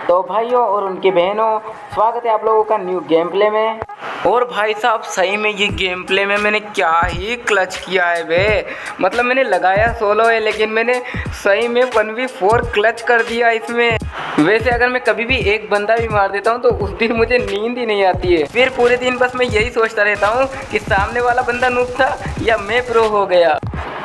तो भाइयों और उनकी बहनों, स्वागत है आप लोगों का न्यू गेम प्ले में। और भाई साहब सही में ये गेम प्ले में मैंने क्या ही क्लच किया है बे। मतलब मैंने लगाया 16 है लेकिन मैंने सही में 1v4 क्लच कर दिया इसमें। वैसे अगर मैं कभी भी एक बंदा भी मार देता हूँ तो उस दिन मुझे नींद ही नहीं आती है। फिर पूरे दिन बस मैं यही सोचता रहता हूँ कि सामने वाला बंदा नूब था या मैं प्रो हो गया।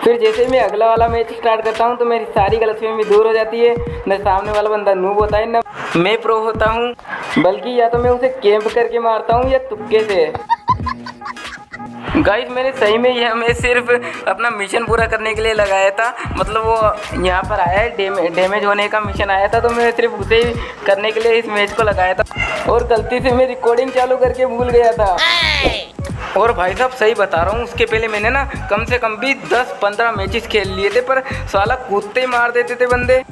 फिर जैसे ही मैं अगला वाला मैच स्टार्ट करता हूँ तो मेरी सारी गलतफहमी दूर हो जाती है। न सामने वाला बंदा नूब होता है न मैं प्रो होता हूँ, बल्कि या तो मैं उसे कैंप करके मारता हूँ या तुक्के से। गाइस मैंने सही में यह मैं सिर्फ अपना मिशन पूरा करने के लिए लगाया था। मतलब वो यहाँ पर आया है डैमेज होने का मिशन आया था, तो मैं सिर्फ उसे ही करने के लिए इस मैच को लगाया था और गलती से मैं रिकॉर्डिंग चालू करके भूल गया था। और भाई साहब सही बता रहा हूँ, उसके पहले मैंने ना कम से कम भी 10-15 मैचेस खेल लिए थे, पर साला कूदते ही मार देते थे बंदे।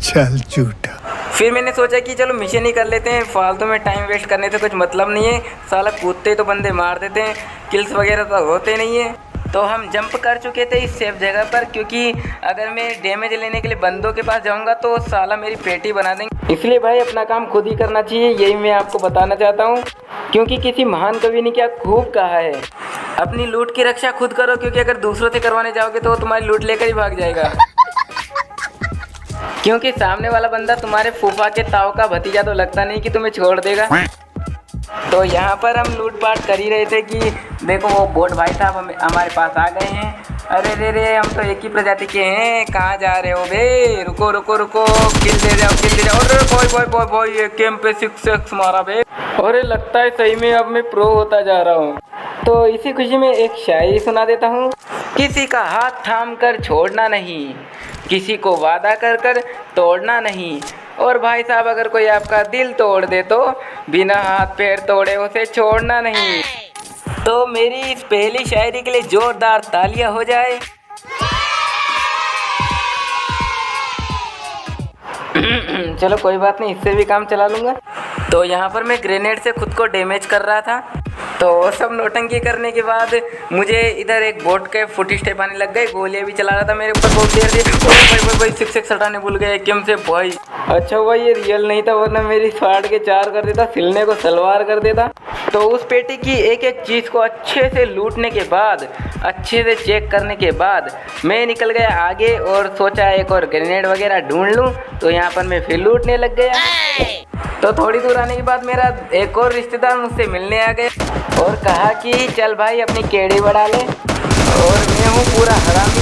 चल झूठा। फिर मैंने सोचा कि चलो मिशन ही कर लेते हैं, फालतू में टाइम वेस्ट करने से कुछ मतलब नहीं है। साला कूदते तो बंदे मार देते हैं, किल्स वगैरह तो होते नहीं है। तो हम जंप कर चुके थे इस सेफ जगह पर, क्योंकि अगर मैं डैमेज लेने के लिए बंदों के पास जाऊंगा तो साला मेरी पेटी बना देंगे। इसलिए भाई अपना काम खुद ही करना चाहिए, यही मैं आपको बताना चाहता हूँ। क्योंकि किसी महान कवि ने क्या खूब कहा है, अपनी लूट की रक्षा खुद करो, क्योंकि अगर दूसरों से करवाने जाओगे तो तुम्हारी लूट लेकर ही भाग जाएगा। क्योंकि सामने वाला बंदा तुम्हारे फूफा के ताऊ का भतीजा तो लगता नहीं कि तुम्हें छोड़ देगा। तो यहाँ पर हम लूटपाट कर ही रहे थे कि देखो वो बोट भाई साहब हमारे पास आ गए हैं। अरे रे रे हम तो एक ही प्रजाति के हैं, कहाँ जा रहे हो बे? रुको रुको रुको, किल दे जाओ किल दे जाओ। अरे बॉय बॉय बॉय बॉय, ये कैंप पे 6 मारा बे। अरे लगता है सही में अब मैं प्रो होता जा रहा हूँ। तो इसी खुशी में एक शायरी सुना देता हूँ। किसी का हाथ थाम कर छोड़ना नहीं, किसी को वादा कर कर तोड़ना नहीं। और भाई साहब अगर कोई आपका दिल तोड़ दे तो बिना हाथ पैर तोड़े उसे छोड़ना नहीं। तो मेरी इस पहली शायरी के लिए जोरदार तालियां हो जाए। चलो कोई बात नहीं, इससे भी काम चला लूँगा। तो यहाँ पर मैं ग्रेनेड से खुद को डैमेज कर रहा था। तो सब नौटंकी करने के बाद मुझे इधर एक बोट के फुट स्टेप आने लग गए। गोलियां भी चला रहा था मेरे ऊपर बहुत देर से। भाई 6 हटाने भूल गए एकदम से भाई। अच्छा हुआ ये रियल नहीं था, वरना मेरी फाड़ के 4 कर देता, सिलने को सलवार कर देता। तो उस पेटी की एक एक चीज़ को अच्छे से लूटने के बाद, अच्छे से चेक करने के बाद मैं निकल गया आगे और सोचा एक और ग्रेनेड वगैरह ढूंढ लूँ। तो यहाँ पर मैं फिर लूटने लग गया। तो थोड़ी दूर आने के बाद मेरा एक और रिश्तेदार मुझसे मिलने आ गए और कहा कि चल भाई अपनी केड़ी बढ़ा ले। और मैं हूँ पूरा हरामी,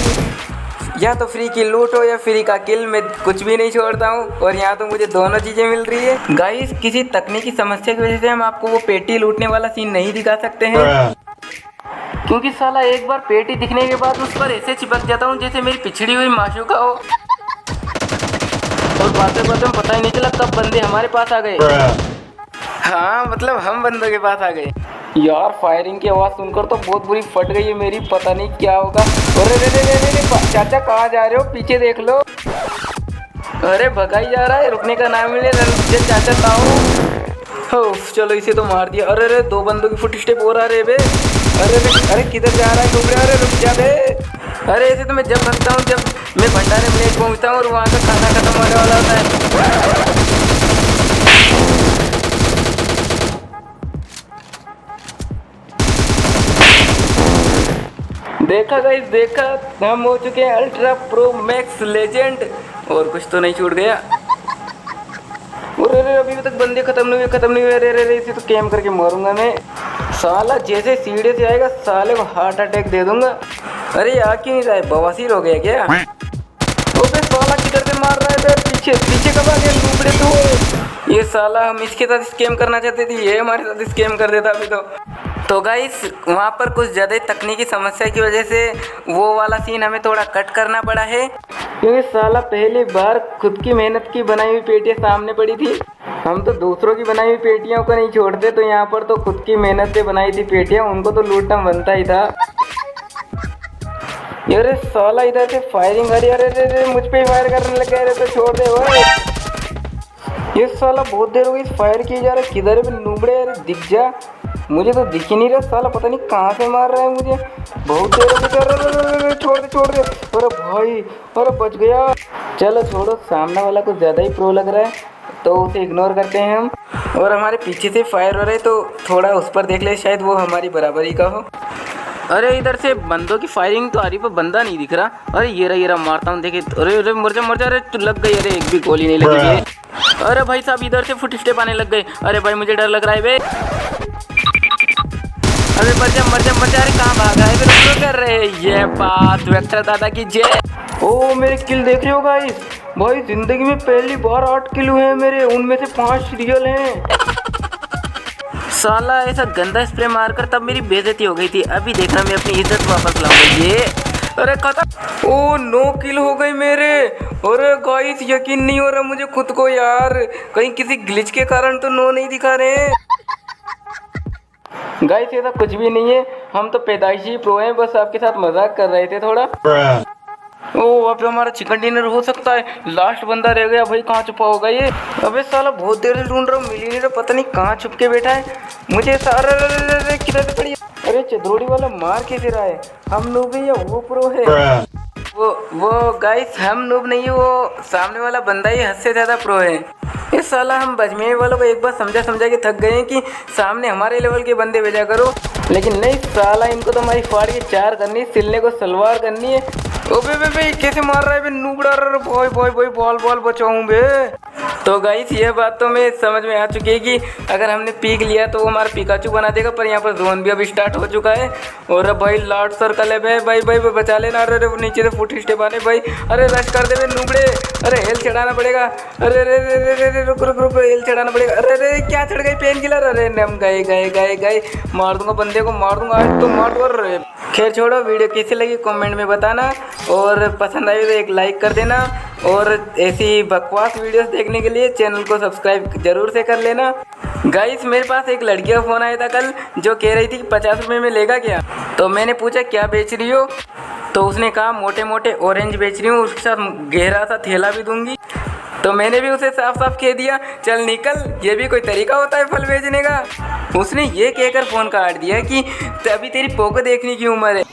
या तो फ्री की लूट हो या फ्री का किल, मैं कुछ भी नहीं छोड़ता हूँ। और यहाँ तो मुझे दोनों चीज़ें मिल रही है। गाइस किसी तकनीकी समस्या की वजह से हम आपको वो पेटी लूटने वाला सीन नहीं दिखा सकते हैं, क्योंकि साला एक बार पेटी दिखने के बाद उस पर ऐसे चिपक जाता हूँ जैसे मेरी पिछड़ी हुई माशूका हो। और बातें बातें में पता ही नहीं चला कब बंदे हमारे पास आ गए। हाँ मतलब हम बंदों के पास आ गए। यार फायरिंग की आवाज़ सुनकर तो बहुत बुरी फट गई है मेरी, पता नहीं क्या होगा। अरे रे रे रे रे चाचा कहाँ जा रहे हो? पीछे देख लो। अरे भगाई जा रहा है, रुकने का नाम मिले चाचा ताऊ। चलो इसे तो मार दिया। अरे रे 2 बंदों की फुट स्टेप हो रहा है बे। अरे किधर जा रहा है डूब रहा? अरे रुक जा बे। अरे ऐसे तो मैं जब भगता हूँ जब मैं भंडारे में पहुँचता हूँ और वहाँ का खाना खत्म होने वाला होता है। देखा गाइस देखा, हम हो चुके हैं अल्ट्रा प्रो मैक्स लेजेंड। और कुछ तो नहीं छूट गया। अरे अभी तक बंदे खत्म नहीं हुए। अरे इसे तो कैम करके मारूंगा मैं। साला जैसे सीढ़े से आएगा साले को हार्ट अटैक दे दूंगा। अरे आ क्यों नहीं रहा है, बवासीर हो गया क्या? अबे साला किधर से मार रहा है? पीछे कब आ गया लूपड़े तू? ये साला हम इसके साथ स्कैम करना चाहते थे, ये हमारे साथ स्कैम कर देता अभी तो गाइस वहाँ पर कुछ ज़्यादा तकनीकी समस्या की वजह से वो वाला सीन हमें थोड़ा कट करना पड़ा है, क्योंकि साला पहली बार खुद की मेहनत की बनाई हुई पेटियाँ सामने पड़ी थी। हम तो दूसरों की बनाई हुई पेटियों को नहीं छोड़ते, तो यहाँ पर तो खुद की मेहनत से बनाई थी पेटियाँ, उनको तो लूटना बनता ही था। अरे साला इधर से फायरिंग आ रही है। अरे मुझ पे फायर करने लग गए। तो छोड़ दे भाई, ये साला बहुत देर हो गई फायर किए जा रहा है। किधर है नूबड़े? अरे दिख जा, मुझे तो दिख ही नहीं रहा। साला पता नहीं कहाँ से मार रहा है मुझे, बहुत देर हो गई। छोड़ दे। अरे भाई, अरे बच गया। चलो छोड़ो, सामने वाला कुछ ज़्यादा ही प्रो लग रहा है। तो उसे इग्नोर करते हैं हम। और हमारे पीछे से फायर हो रहे तो थोड़ा उस पर देख ले, शायद वो हमारी बराबरी का हो। अरे इधर से बंदों की फायरिंग तो आ रही पर बंदा नहीं दिख रहा। अरे ये रहा मारता हूँ, देखे। अरे अरे मर जा अरे तू लग गई। अरे एक भी गोली नहीं लगी है। अरे भाई साहब इधर से फुट स्टेप आने लग गए। अरे भाई मुझे डर लग रहा है बे। अरे मर जा। अरे कहाँ भागा है, क्या कर रहे हैं? ये बात वेक्टर दादा की जय। ओ मेरे किल देख रहे हो गाइस? भाई जिंदगी में पहली बार 8 किल हुए हैं मेरे, उनमें से 5 रियल हैं। साला ऐसा गंदा स्प्रे मारकर तब मेरी बेइज्जती हो गई थी। अभी देखना मैं अपनी इज्जत वापस लाऊंगा। ये अरे खत्म। ओ 9 किल हो गई मेरे। अरे गाइस यकीन नहीं हो रहा मुझे खुद को यार, कहीं किसी ग्लिच के कारण तो 9 नहीं दिखा रहे। गाइस ऐसा कुछ भी नहीं है, हम तो पैदाइशी प्रो हैं, बस आपके साथ मजाक कर रहे थे थोड़ा। ओ अब हमारा चिकन डिनर हो सकता है। लास्ट बंदा रह गया भाई, कहाँ छुपा होगा ये? अबे साला बहुत देर से ढूंढ रहा हूँ, मिल ही नहीं रहा, पता नहीं कहाँ छुप के बैठा है। मुझे सारा किधर से पड़ी? अरे चद्रोड़ी वाला मार कैसे रहा है? हम नूब है या वो प्रो है? वो गाइस हम नूब नहीं है, वो सामने वाला बंदा ही हद से ज्यादा प्रो है। इस साला हम बजमेर वालों को एक बार समझा के थक गए हैं कि सामने हमारे लेवल के बंदे भेजा करो, लेकिन नहीं साला इनको तो हमारी फाड़ के 4 करनी है, सिलने को सलवार करनी है। ओबे बे कैसे मार रहा है बे? नूबड़ा भाई बॉल बचाऊं बे। तो गाइस ये बात तो मैं समझ में आ चुकी है कि अगर हमने पीक लिया तो वो हमारा पिकाचू बना देगा, पर यहाँ पर जोन भी अभी स्टार्ट हो चुका है। और भाई लार्ड सर्कल है भाई बचा लेना। अरे नीचे से फुट स्टेप आने भाई। अरे रश कर दे नूबड़े। अरे हेल्थ चढ़ाना पड़ेगा। अरे रुक हेल्थ चढ़ाना पड़ेगा। अरे क्या चढ़ गई पेन किलर। अरे हम गए मार दूंगा बंदे को, मार दूंगा आज तो मार दूंगा। खैर छोड़ो, वीडियो कैसी लगी कमेंट में बताना, और पसंद आई तो एक लाइक कर देना, और ऐसी बकवास वीडियोस देखने के लिए चैनल को सब्सक्राइब जरूर से कर लेना। गाइस मेरे पास एक लड़की का फ़ोन आया था कल, जो कह रही थी कि 50 रुपये में लेगा क्या? तो मैंने पूछा क्या बेच रही हो? तो उसने कहा मोटे मोटे ऑरेंज बेच रही हूँ, उसके साथ गहरा सा थैला भी दूंगी। तो मैंने भी उसे साफ साफ कह दिया चल निकल, ये भी कोई तरीका होता है फल बेचने का? उसने ये कहकर फ़ोन काट दिया कि अभी तेरी पोको देखने की उम्र है।